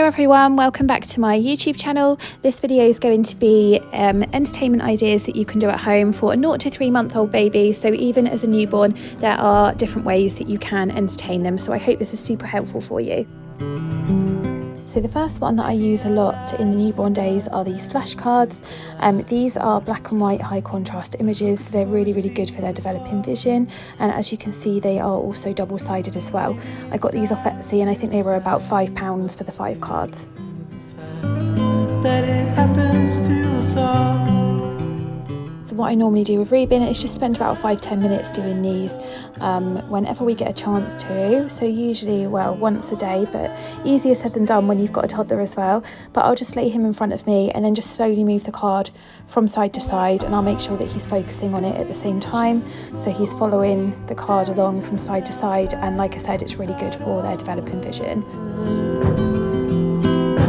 everyone, welcome back to my YouTube channel. This video is going to be entertainment ideas that you can do at home for a 0 to 3 month old baby. So even as a newborn, there are different ways that you can entertain them. So I hope this is super helpful for you. So the first one that I use a lot in the newborn days are these flashcards. These are black and white high contrast images. So they're really good for their developing vision, and as you can see they are also double-sided as well. I got these off Etsy and I think they were about £5 for the 5 cards. That it happens to us all. So what I normally do with Ruben is just spend about 5-10 minutes doing these whenever we get a chance to. So usually, well, once a day, but easier said than done when you've got a toddler as well. But I'll just lay him in front of me and then just slowly move the card from side to side, and I'll make sure that he's focusing on it at the same time. So he's following the card along from side to side, and like I said, it's really good for their developing vision.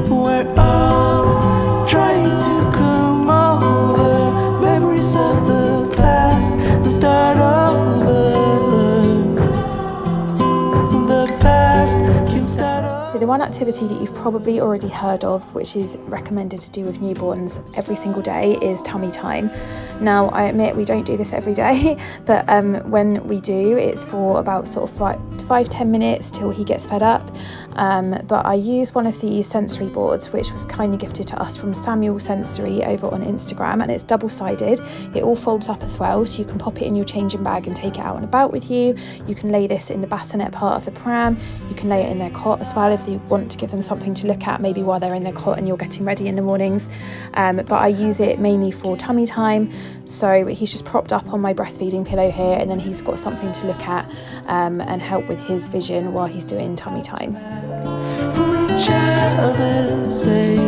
We're all trying to come over memories of the past and start over. The past can start over. The one activity that you've probably already heard of, which is recommended to do with newborns every single day, is tummy time. Now, I admit we don't do this every day, but when we do, it's for about sort of 5-10 minutes till he gets fed up. But I use one of these sensory boards, which was kindly gifted to us from Samuel Sensory over on Instagram, and it's double-sided. It all folds up as well, so you can pop it in your changing bag and take it out and about with you. You can lay this in the bassinet part of the pram. You can lay it in their cot as well if you want to give them something to look at, maybe while they're in their cot and you're getting ready in the mornings. But I use it mainly for tummy time. So he's just propped up on my breastfeeding pillow here, and then he's got something to look at and help with his vision while he's doing tummy time. For each other's sake.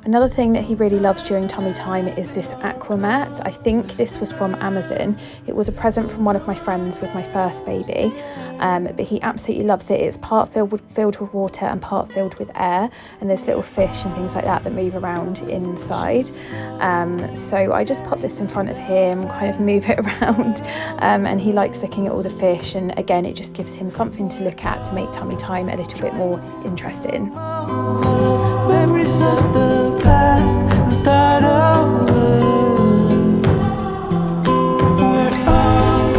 Another thing that he really loves during tummy time is this aqua mat. I think this was from Amazon. It was a present from one of my friends with my first baby, but he absolutely loves it. It's part filled with water and part filled with air, and there's little fish and things like that move around inside. So I just pop this in front of him, kind of move it around, and he likes looking at all the fish, and again it just gives him something to look at to make tummy time a little bit more interesting. Memories of the past and start over. We're all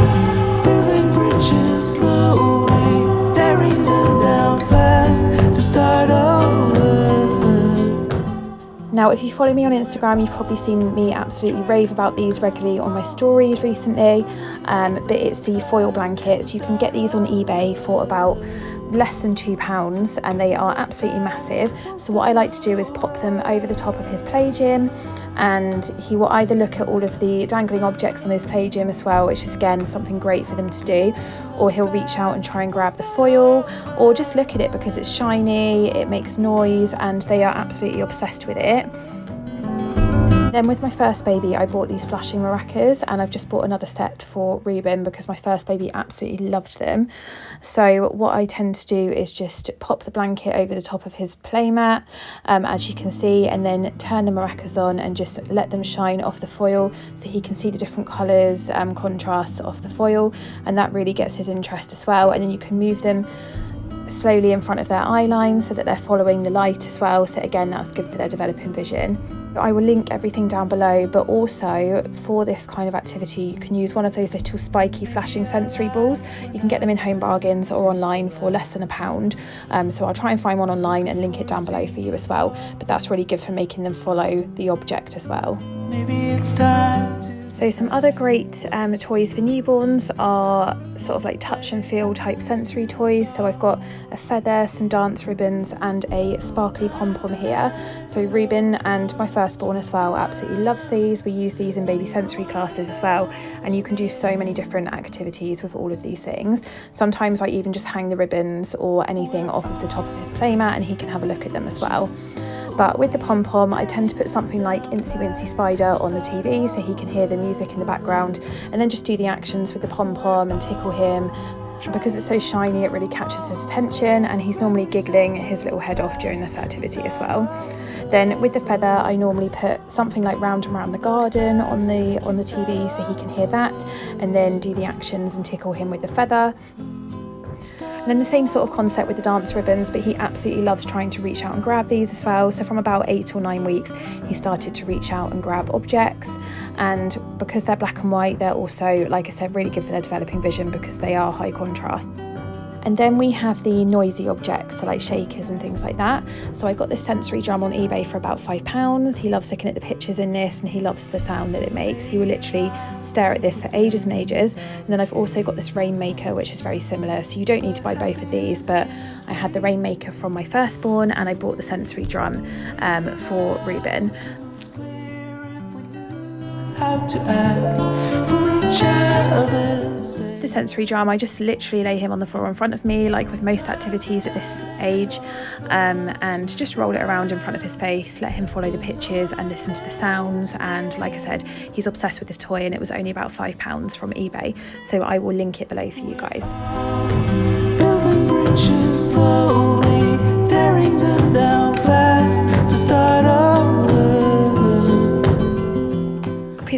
building bridges slowly, tearing them down fast to start over. Now, if you follow me on Instagram, you've probably seen me absolutely rave about these regularly on my stories recently. But it's the foil blankets. You can get these on eBay for about less than £2, and they are absolutely massive. So what I like to do is pop them over the top of his play gym, and he will either look at all of the dangling objects on his play gym as well, which is again something great for them to do, or he'll reach out and try and grab the foil, or just look at it because it's shiny, it makes noise, and they are absolutely obsessed with it. Then with my first baby, I bought these flashing maracas, and I've just bought another set for Ruben because my first baby absolutely loved them. So what I tend to do is just pop the blanket over the top of his playmat, as you can see, and then turn the maracas on and just let them shine off the foil so he can see the different colours, contrasts off the foil, and that really gets his interest as well. And then you can move them slowly in front of their eye line so that they're following the light as well, so again that's good for their developing vision. I will link everything down below, but also for this kind of activity you can use one of those little spiky flashing sensory balls. You can get them in Home Bargains or online for less than £1. So I'll try and find one online and link it down below for you as well, but that's really good for making them follow the object as well. Maybe it's time to... So some other great toys for newborns are sort of like touch and feel type sensory toys. So I've got a feather, some dance ribbons, and a sparkly pom-pom here. So Ruben and my firstborn as well absolutely loves these. We use these in baby sensory classes as well, and you can do so many different activities with all of these things. Sometimes I even just hang the ribbons or anything off of the top of his playmat and he can have a look at them as well. But with the pom-pom, I tend to put something like Incy Wincy Spider on the TV so he can hear the music in the background, and then just do the actions with the pom-pom and tickle him. Because it's so shiny, it really catches his attention, and he's normally giggling his little head off during this activity as well. Then with the feather, I normally put something like Round and Round the Garden on the TV so he can hear that, and then do the actions and tickle him with the feather. And then the same sort of concept with the dance ribbons, but he absolutely loves trying to reach out and grab these as well. So from about 8 or 9 weeks, he started to reach out and grab objects. And because they're black and white, they're also, like I said, really good for their developing vision because they are high contrast. And then we have the noisy objects, so like shakers and things like that. So I got this sensory drum on eBay for about £5. He loves looking at the pictures in this and he loves the sound that it makes. He will literally stare at this for ages and ages. And then I've also got this rainmaker, which is very similar. So you don't need to buy both of these, but I had the rainmaker from my firstborn and I bought the sensory drum for Ruben. How to act for each other. The sensory drum, I just literally lay him on the floor in front of me, like with most activities at this age, and just roll it around in front of his face, let him follow the pictures and listen to the sounds. And like I said, he's obsessed with this toy and it was only about £5 from eBay, so I will link it below for you guys. Building bridges slowly, tearing them down fast to start over.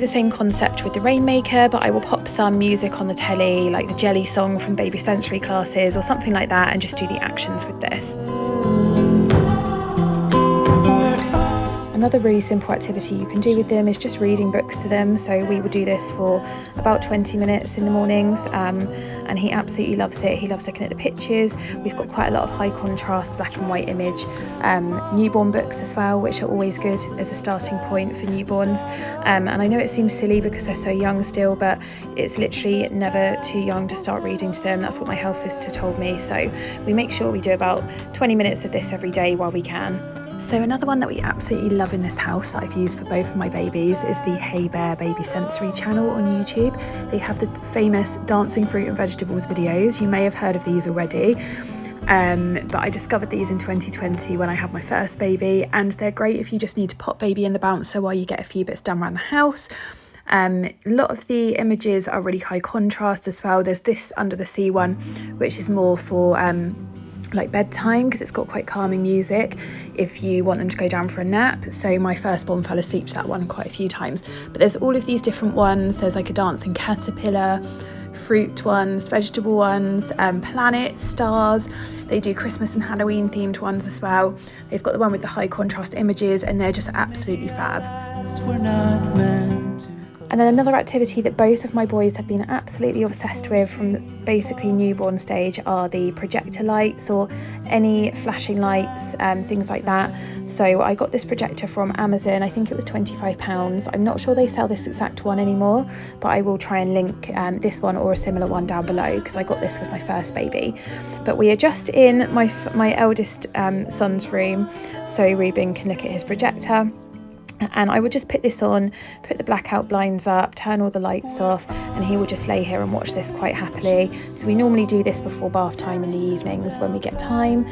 The same concept with the rainmaker, but I will pop some music on the telly, like the Jelly song from baby sensory classes or something like that, and just do the actions with this. Another really simple activity you can do with them is just reading books to them. So we would do this for about 20 minutes in the mornings, and he absolutely loves it. He loves looking at the pictures. We've got quite a lot of high contrast black and white image newborn books as well, which are always good as a starting point for newborns. And I know it seems silly because they're so young still, but it's literally never too young to start reading to them. That's what my health visitor told me. So we make sure we do about 20 minutes of this every day while we can. So another one that we absolutely love in this house that I've used for both of my babies is the Hey Bear Baby Sensory channel on YouTube. They have the famous dancing fruit and vegetables videos. You may have heard of these already. But I discovered these in 2020 when I had my first baby, and they're great if you just need to pop baby in the bouncer while you get a few bits done around the house. A lot of the images are really high contrast as well. There's this Under the Sea one, which is more for like bedtime because it's got quite calming music if you want them to go down for a nap. So my firstborn fell asleep to that one quite a few times. But there's all of these different ones. There's like a dancing caterpillar, fruit ones, vegetable ones, planets, stars. They do Christmas and Halloween themed ones as well. They've got the one with the high contrast images and they're just absolutely fab. We're not meant to. And then another activity that both of my boys have been absolutely obsessed with from basically newborn stage are the projector lights or any flashing lights and things like that. So I got this projector from Amazon. I think it was £25. I'm not sure they sell this exact one anymore, but I will try and link this one or a similar one down below because I got this with my first baby. But we are just in my eldest son's room, so Ruben can look at his projector. And I would just put this on, put the blackout blinds up, turn all the lights off, and he will just lay here and watch this quite happily. So we normally do this before bath time in the evenings when we get time.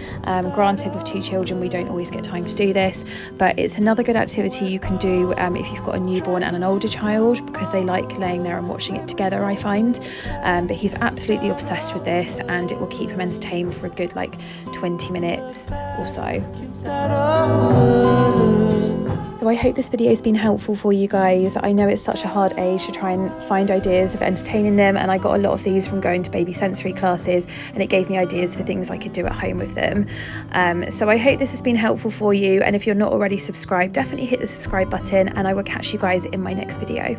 Granted, with 2 children, we don't always get time to do this, but it's another good activity you can do if you've got a newborn and an older child, because they like laying there and watching it together, I find. But he's absolutely obsessed with this, and it will keep him entertained for a good 20 minutes or so. So I hope this video has been helpful for you guys. I know it's such a hard age to try and find ideas of entertaining them, and I got a lot of these from going to baby sensory classes, and it gave me ideas for things I could do at home with them. So I hope this has been helpful for you, and if you're not already subscribed, definitely hit the subscribe button, and I will catch you guys in my next video.